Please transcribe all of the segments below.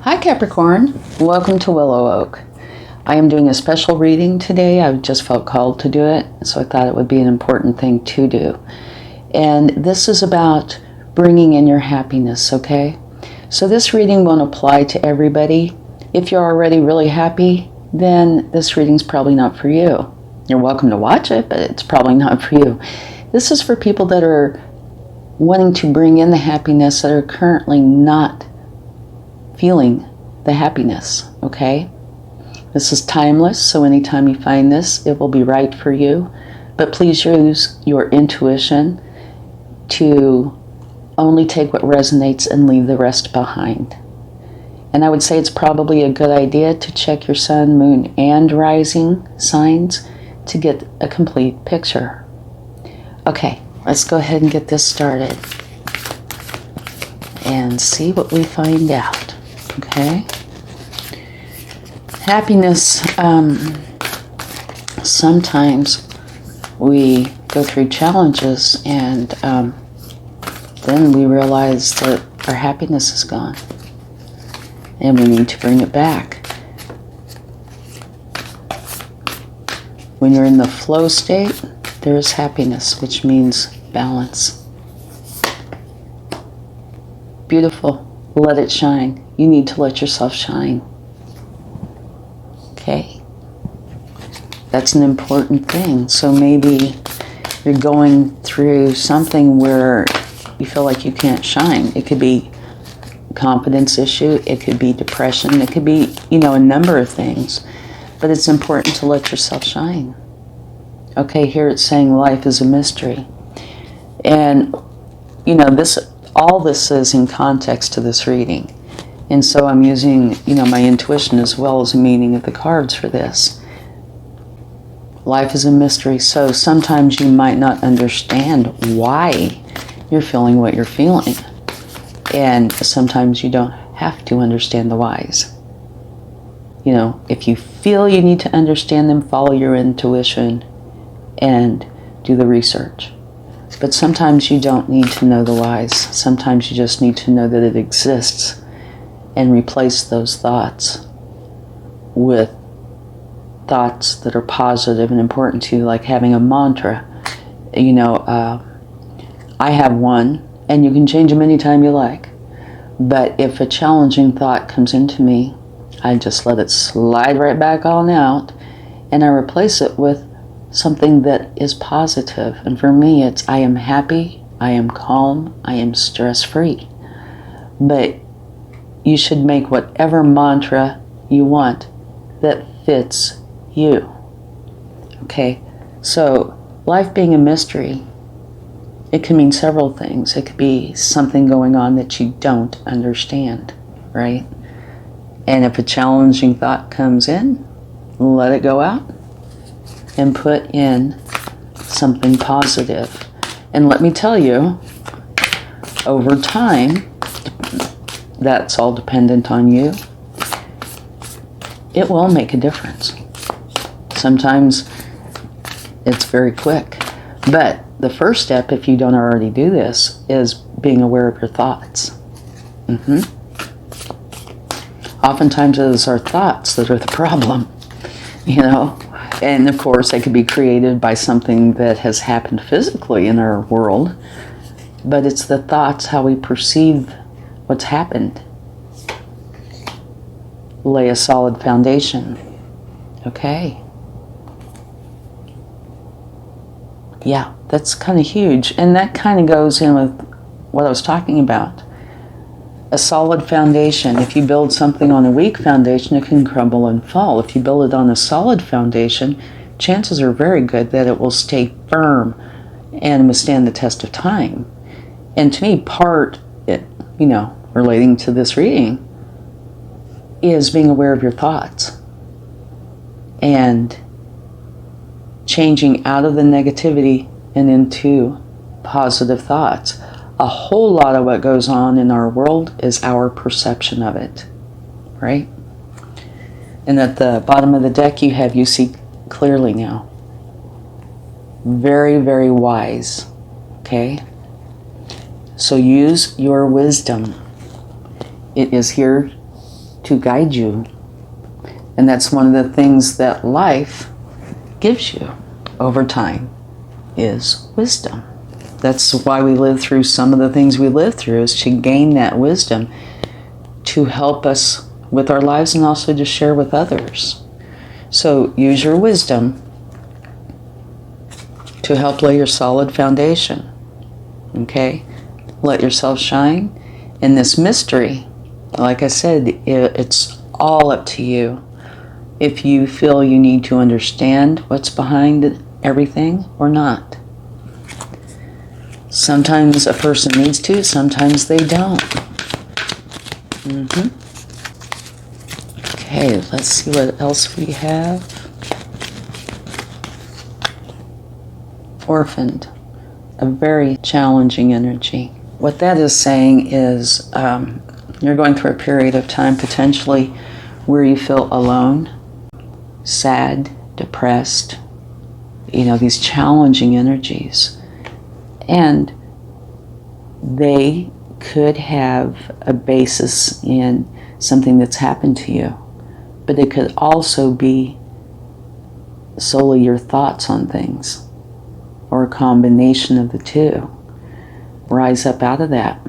Hi Capricorn, welcome to WillowOAK. I am doing a special reading today. I just felt called to do it, so I thought it would be an important thing to do. And this is about bringing in your happiness, okay? So this reading won't apply to everybody. If you're already really happy, then this reading's probably not for you. You're welcome to watch it, but it's probably not for you. This is for people that are wanting to bring in the happiness that are currently not feeling the happiness, okay? This is timeless, so anytime you find this, it will be right for you. But please use your intuition to only take what resonates and leave the rest behind. And I would say it's probably a good idea to check your sun, moon, and rising signs to get a complete picture. Okay, let's go ahead and get this started and see what we find out. Okay. Happiness, sometimes we go through challenges and then we realize that our happiness is gone and we need to bring it back. When you're in the flow state, there is happiness, which means balance. Beautiful. Let it shine. You need to let yourself shine. Okay? That's an important thing. So maybe you're going through something where you feel like you can't shine. It could be a confidence issue. It could be depression. It could be, a number of things. But it's important to let yourself shine. Okay, here it's saying life is a mystery. And, all this is in context to this reading. And so I'm using, my intuition as well as the meaning of the cards for this. Life is a mystery, so sometimes you might not understand why you're feeling what you're feeling. And sometimes you don't have to understand the whys. If you feel you need to understand them, follow your intuition and do the research. But sometimes you don't need to know the whys. Sometimes you just need to know that it exists and replace those thoughts with thoughts that are positive and important to you, like having a mantra. I have one, and you can change them anytime you like. But if a challenging thought comes into me, I just let it slide right back on out, and I replace it with something that is positive. And for me, it's I am happy, I am calm, I am stress-free. But you should make whatever mantra you want that fits you. Okay? So, life being a mystery, it can mean several things. It could be something going on that you don't understand, right? And if a challenging thought comes in, let it go out and put in something positive. And let me tell you, over time, that's all dependent on you, it will make a difference. Sometimes it's very quick. But the first step, if you don't already do this, is being aware of your thoughts. Oftentimes it is our thoughts that are the problem, And of course, they could be created by something that has happened physically in our world. But it's the thoughts, how we perceive what's happened. Lay a solid foundation. Okay. Yeah, that's kind of huge. And that kind of goes in with what I was talking about. A solid foundation. If you build something on a weak foundation, it can crumble and fall. If you build it on a solid foundation, chances are very good that it will stay firm and withstand the test of time. And to me, relating to this reading, is being aware of your thoughts and changing out of the negativity and into positive thoughts. A whole lot of what goes on in our world is our perception of it, right? And at the bottom of the deck you have "You see clearly now." Very, very wise, okay? So use your wisdom. It is here to guide you. And that's one of the things that life gives you over time is wisdom. That's why we live through some of the things we live through, is to gain that wisdom to help us with our lives and also to share with others. So use your wisdom to help lay your solid foundation. Okay? Let yourself shine. And this mystery, like I said, it's all up to you. If you feel you need to understand what's behind everything or not. Sometimes a person needs to, sometimes they don't. Okay, let's see what else we have. Orphaned, a very challenging energy. What that is saying is you're going through a period of time potentially where you feel alone, sad, depressed, these challenging energies. And they could have a basis in something that's happened to you. But it could also be solely your thoughts on things, or a combination of the two. Rise up out of that.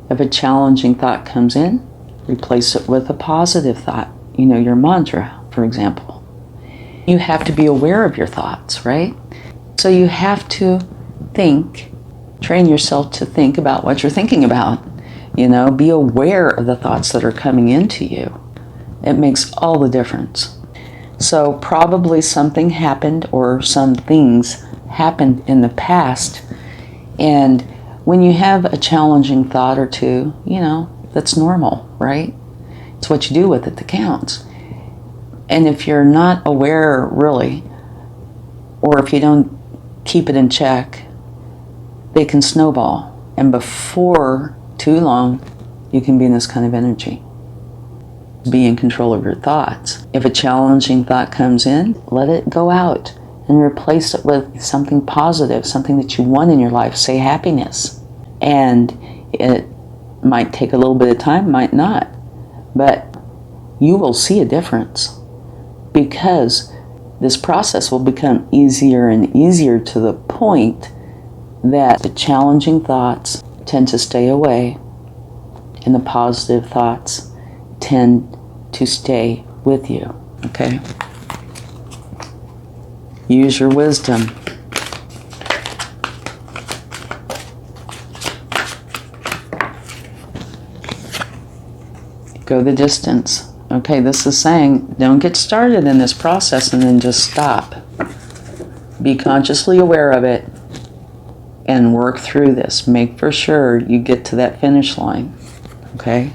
If a challenging thought comes in, replace it with a positive thought. Your mantra, for example. You have to be aware of your thoughts, right? So you have to train yourself to think about what you're thinking about. Be aware of the thoughts that are coming into you. It makes all the difference. So probably something happened, or some things happened in the past. And when you have a challenging thought or two, that's normal, right? It's what you do with it that counts. And if you're not aware, really, or if you don't keep it in check, they can snowball. And before too long, you can be in this kind of energy. Be in control of your thoughts. If a challenging thought comes in, let it go out and replace it with something positive, something that you want in your life. Say happiness. And it might take a little bit of time, might not. But you will see a difference, because this process will become easier and easier to the point that the challenging thoughts tend to stay away and the positive thoughts tend to stay with you. Okay? Use your wisdom. Go the distance. Okay, this is saying don't get started in this process and then just stop. Be consciously aware of it and work through this. Make for sure you get to that finish line. Okay?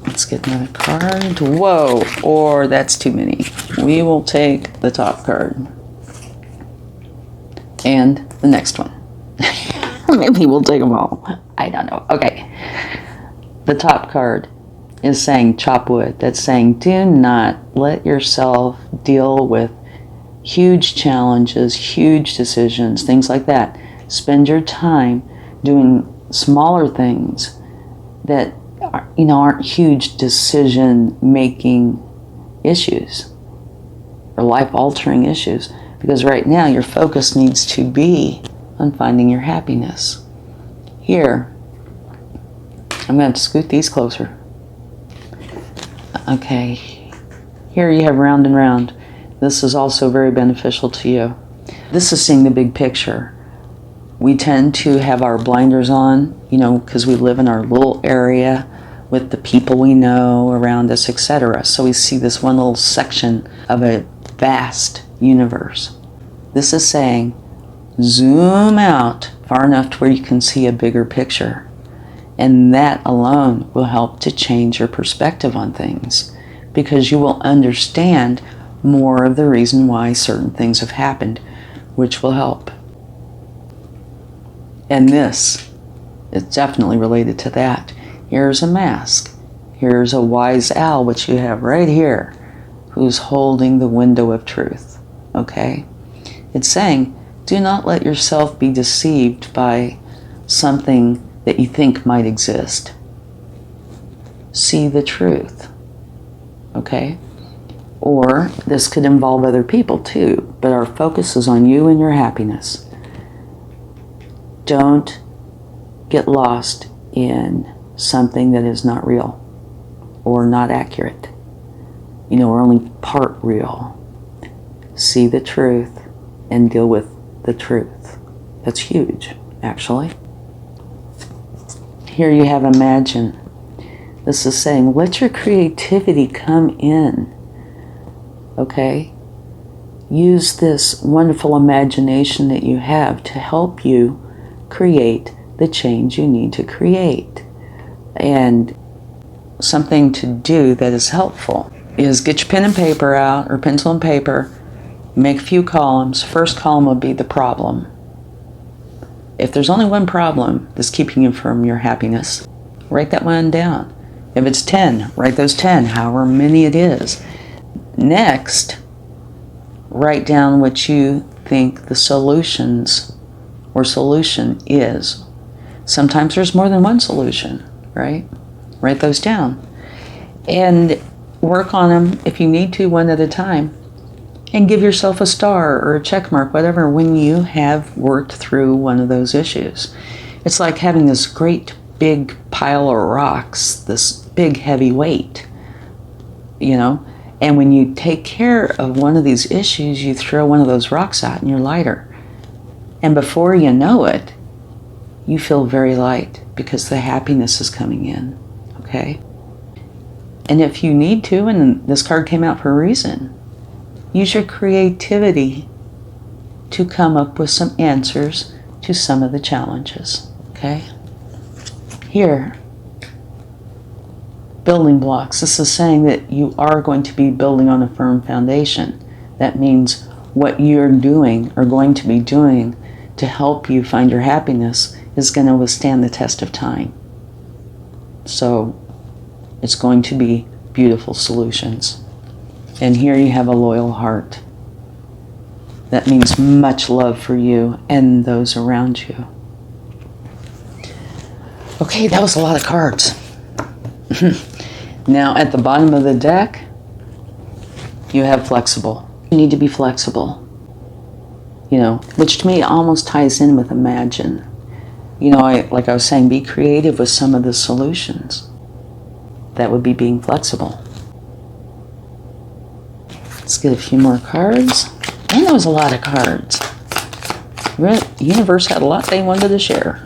Let's get another card. Whoa, or that's too many. We will take the top card. And the next one. Maybe we'll take them all. I don't know. Okay. The top card is saying chop wood. That's saying do not let yourself deal with huge challenges, huge decisions, things like that. Spend your time doing smaller things that aren't huge decision-making issues or life-altering issues. Because right now your focus needs to be on finding your happiness. Here, I'm going to have to scoot these closer. Okay, here you have round and round. This is also very beneficial to you. This is seeing the big picture. We tend to have our blinders on, because we live in our little area with the people we know around us, etc. So we see this one little section of a vast universe. This is saying zoom out far enough to where you can see a bigger picture. And that alone will help to change your perspective on things, because you will understand more of the reason why certain things have happened, which will help. And this is definitely related to that. Here's a mask. Here's a wise owl, which you have right here, who's holding the window of truth. Okay? It's saying, do not let yourself be deceived by something that you think might exist. see the truth. Okay? Or this could involve other people too, but our focus is on you and your happiness. Don't get lost in something that is not real or not accurate. You know, or only part real. See the truth and deal with the truth. That's huge, actually. Here you have imagine. This is saying, let your creativity come in. Okay? Use this wonderful imagination that you have to help you create the change you need to create. And something to do that is helpful is get your pen and paper out, or pencil and paper, make a few columns. First column will be the problem. If there's only one problem that's keeping you from your happiness, write that one down. If it's 10, write those 10, however many it is. Next, write down what you think the solutions or solution is. Sometimes there's more than one solution, right? Write those down. And work on them if you need to, one at a time. And give yourself a star or a check mark, whatever, when you have worked through one of those issues. It's like having this great big pile of rocks, this big heavy weight, you know. And when you take care of one of these issues, you throw one of those rocks out and you're lighter. And before you know it, you feel very light because the happiness is coming in, okay? And if you need to, and this card came out for a reason, use your creativity to come up with some answers to some of the challenges, okay? Here, building blocks. This is saying that you are going to be building on a firm foundation. That means what you're doing or going to be doing to help you find your happiness is going to withstand the test of time. So it's going to be beautiful solutions. And here you have a loyal heart. That means much love for you and those around you. Okay, that was a lot of cards. Now, at the bottom of the deck, you have flexible. You need to be flexible. You know, which to me almost ties in with imagine. You know, like I was saying, be creative with some of the solutions. That would be being flexible. Let's get a few more cards. And there was a lot of cards. The universe had a lot they wanted to share.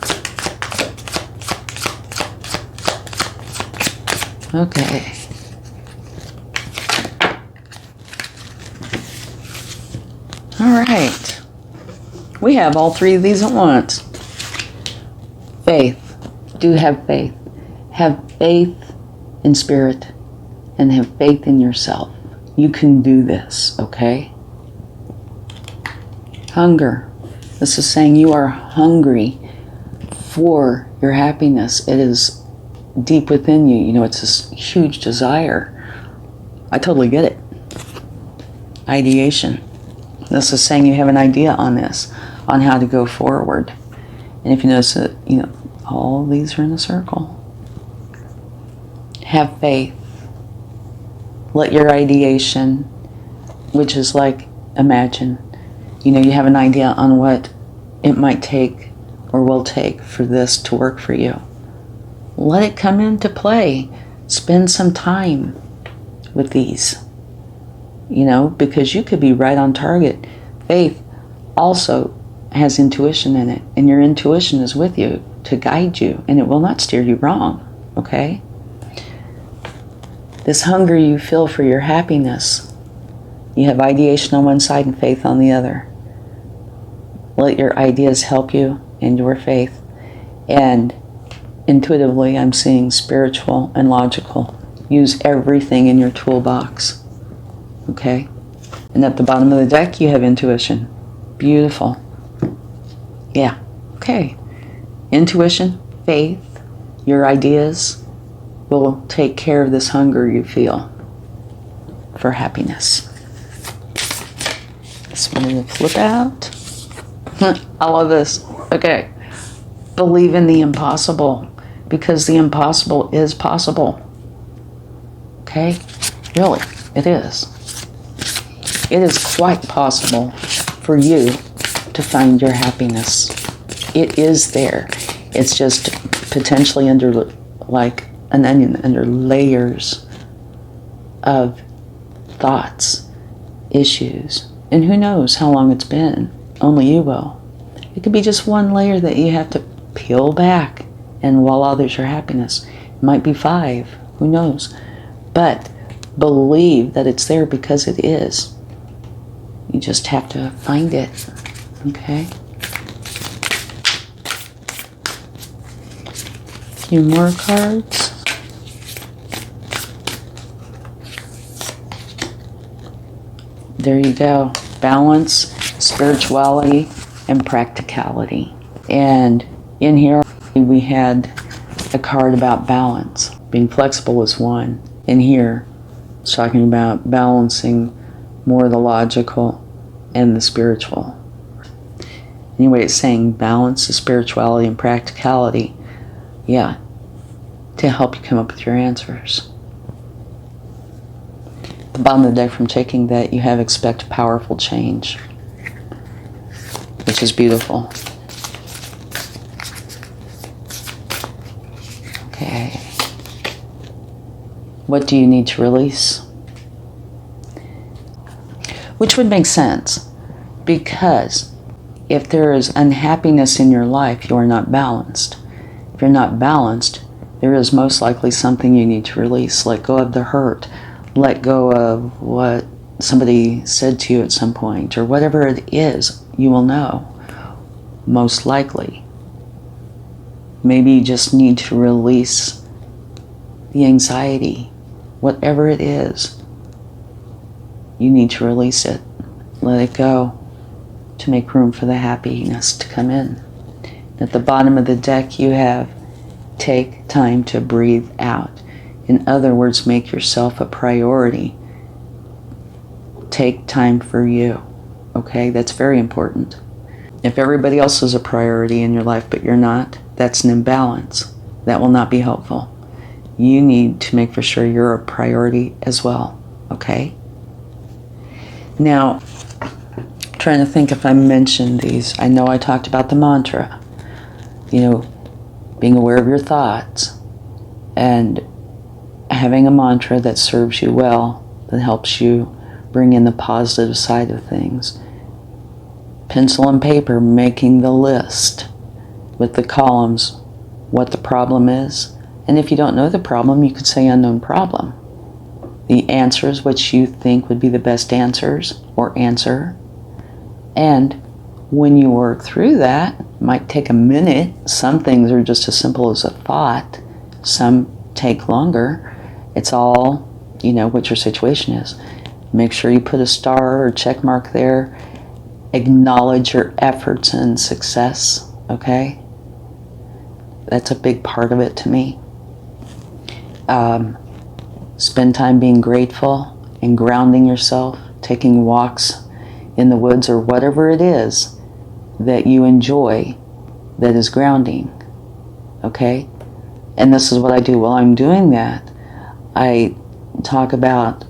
Okay. All right. We have all three of these at once. Faith. Do have faith. Have faith in spirit and have faith in yourself. You can do this, okay? Hunger. This is saying you are hungry for your happiness. It is deep within you. You know, it's this huge desire. I totally get it. Ideation. This is saying you have an idea on this, on how to go forward. And if you notice that, you know, all these are in a circle. Have faith. Let your ideation, which is like imagine, you know, you have an idea on what it might take or will take for this to work for you. Let it come into play. Spend some time with these, you know, because you could be right on target. Faith also has intuition in it, and your intuition is with you to guide you, and it will not steer you wrong, okay? This hunger you feel for your happiness, you have ideation on one side and faith on the other. Let your ideas help you and your faith. And intuitively, I'm seeing spiritual and logical. Use everything in your toolbox. Okay? And at the bottom of the deck, you have intuition. Beautiful. Yeah. Okay. Intuition, faith, your ideas will take care of this hunger you feel for happiness. This one will flip out. I love this. Okay. Believe in the impossible, because the impossible is possible. Okay? Really, it is. It is quite possible for you to find your happiness. It is there. It's just potentially under, like an onion, under layers of thoughts, issues, and who knows how long it's been. Only you will. It could be just one layer that you have to peel back, and voila, there's your happiness. It might be 5, who knows? But believe that it's there, because it is. You just have to find it, okay? A few more cards. There you go. Balance, spirituality, and practicality. And in here we had a card about balance. Being flexible is one. In here it's talking about balancing more of the logical and the spiritual. Anyway, it's saying balance the spirituality and practicality. Yeah, to help you come up with your answers. The bottom of the deck, from taking that, you have expect powerful change, which is beautiful. Okay. What do you need to release? Which would make sense, because if there is unhappiness in your life, you are not balanced. If you're not balanced, there is most likely something you need to release. Let go of the hurt. Let go of what somebody said to you at some point, or whatever it is, you will know, most likely. Maybe you just need to release the anxiety, whatever it is. You need to release it. Let it go to make room for the happiness to come in. At the bottom of the deck, you have take time to breathe out. In other words, make yourself a priority. Take time for you. Okay, that's very important. If everybody else is a priority in your life but you're not, that's an imbalance. That will not be helpful. You need to make for sure you're a priority as well. Okay? Now, trying to think if I mentioned these. I know I talked about the mantra. You know, being aware of your thoughts and having a mantra that serves you well, that helps you bring in the positive side of things. Pencil and paper, making the list with the columns, what the problem is. And if you don't know the problem, you could say unknown problem. The answers which you think would be the best answers or answer. And when you work through that, it might take a minute. Some things are just as simple as a thought. Some take longer. It's all, you know, what your situation is. Make sure you put a star or check mark there. Acknowledge your efforts and success, okay? That's a big part of it to me. Spend time being grateful and grounding yourself, taking walks in the woods or whatever it is that you enjoy that is grounding, okay? And this is what I do while I'm doing that. I talk about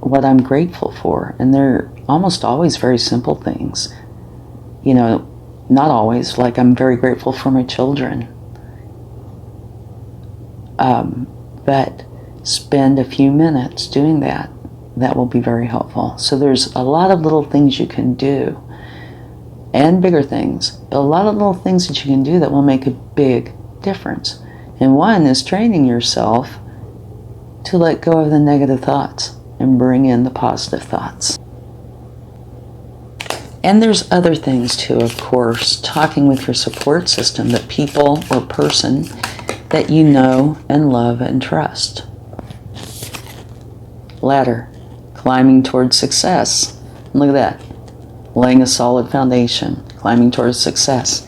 what I'm grateful for, and they're almost always very simple things. You know, not always, like I'm very grateful for my children. But spend a few minutes doing that. That will be very helpful. So there's a lot of little things you can do, and bigger things, but a lot of little things that you can do that will make a big difference. And one is training yourself to let go of the negative thoughts and bring in the positive thoughts. And there's other things too, of course. Talking with your support system, the people or person that you know and love and trust. Ladder, climbing towards success. Look at that. Laying a solid foundation, climbing towards success.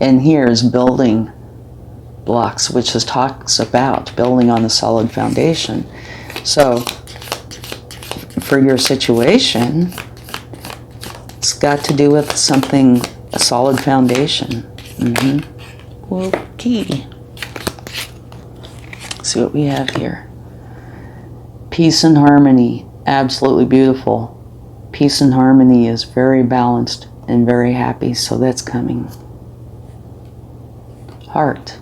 And here is building blocks, which just talks about building on a solid foundation. So, for your situation, it's got to do with something, a solid foundation. Okay. Let's see what we have here. Peace and harmony, absolutely beautiful. Peace and harmony is very balanced and very happy, so that's coming. Heart.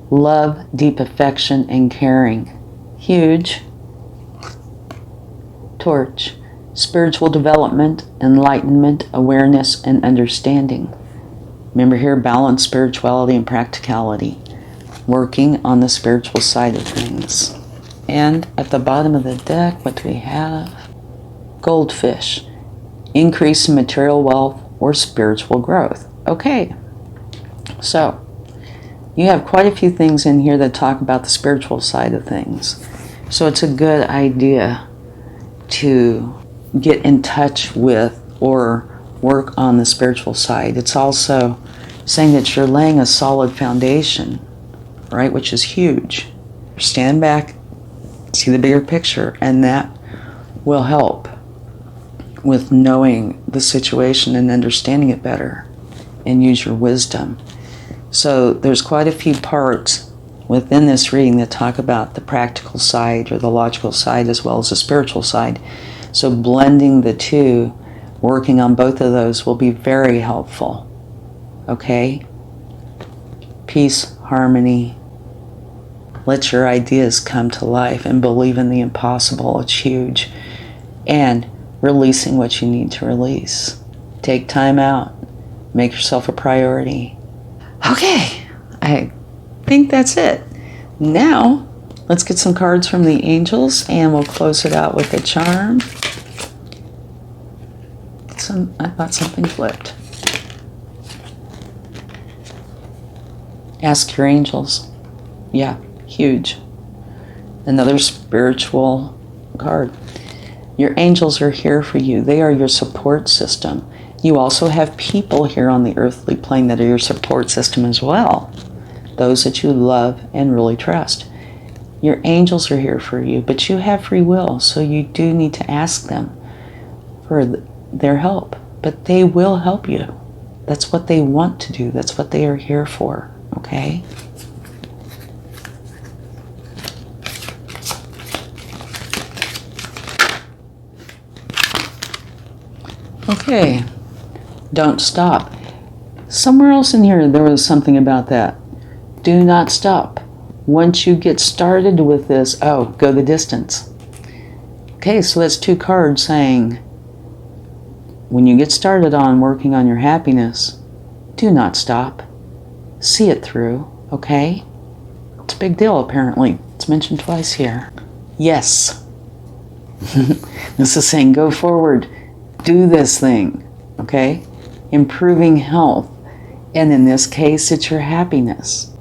Love, deep affection, and caring. Huge. Torch. Spiritual development, enlightenment, awareness, and understanding. Remember here, balance, spirituality, and practicality. Working on the spiritual side of things. And at the bottom of the deck, what do we have? Goldfish. Increase in material wealth or spiritual growth. Okay. So, you have quite a few things in here that talk about the spiritual side of things. So it's a good idea to get in touch with or work on the spiritual side. It's also saying that you're laying a solid foundation, right, which is huge. Stand back, see the bigger picture, and that will help with knowing the situation and understanding it better, and use your wisdom. So there's quite a few parts within this reading that talk about the practical side or the logical side as well as the spiritual side. So blending the two, working on both of those will be very helpful. Okay? Peace, harmony. Let your ideas come to life and believe in the impossible. It's huge. And releasing what you need to release. Take time out. Make yourself a priority. Okay, I think that's it. Now, let's get some cards from the angels and we'll close it out with a charm. I thought something flipped. Ask your angels. Yeah, huge. Another spiritual card. Your angels are here for you. They are your support system. You also have people here on the earthly plane that are your support system as well. Those that you love and really trust. Your angels are here for you, but you have free will, so you do need to ask them for their help. But they will help you. That's what they want to do. That's what they are here for. Okay? Okay. Don't stop. Somewhere else in here there was something about that. Do not stop. Once you get started with this, go the distance. Okay, so that's two cards saying when you get started on working on your happiness, do not stop. See it through, okay? It's a big deal apparently. It's mentioned twice here. Yes. This is saying go forward. Do this thing, okay? Improving health. And in this case, it's your happiness.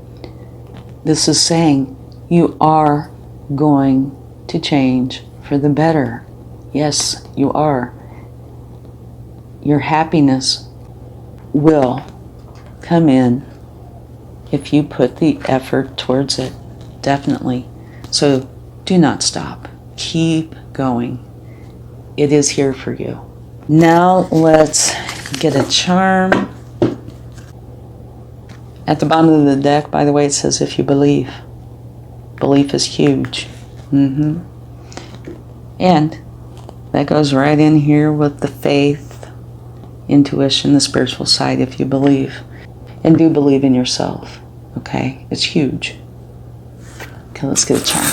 This is saying you are going to change for the better. Yes, you are. Your happiness will come in if you put the effort towards it. Definitely. So do not stop. Keep going. It is here for you. Now let's get a charm. At the bottom of the deck, by the way, it says if you believe. Belief is huge. And that goes right in here with the faith, intuition, the spiritual side, if you believe. And do believe in yourself. Okay? It's huge. Okay, let's get a charm.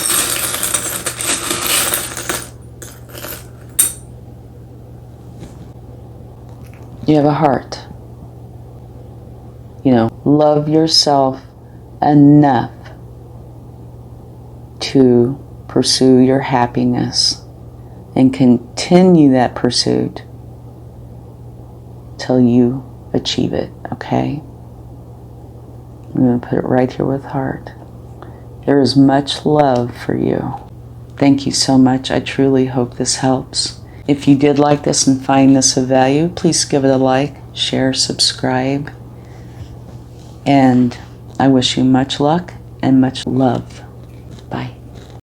You have a heart. Love yourself enough to pursue your happiness and continue that pursuit till you achieve it, okay? I'm going to put it right here with heart. There is much love for you. Thank you so much. I truly hope this helps. If you did like this and find this of value, please give it a like, share, subscribe. And I wish you much luck and much love. Bye.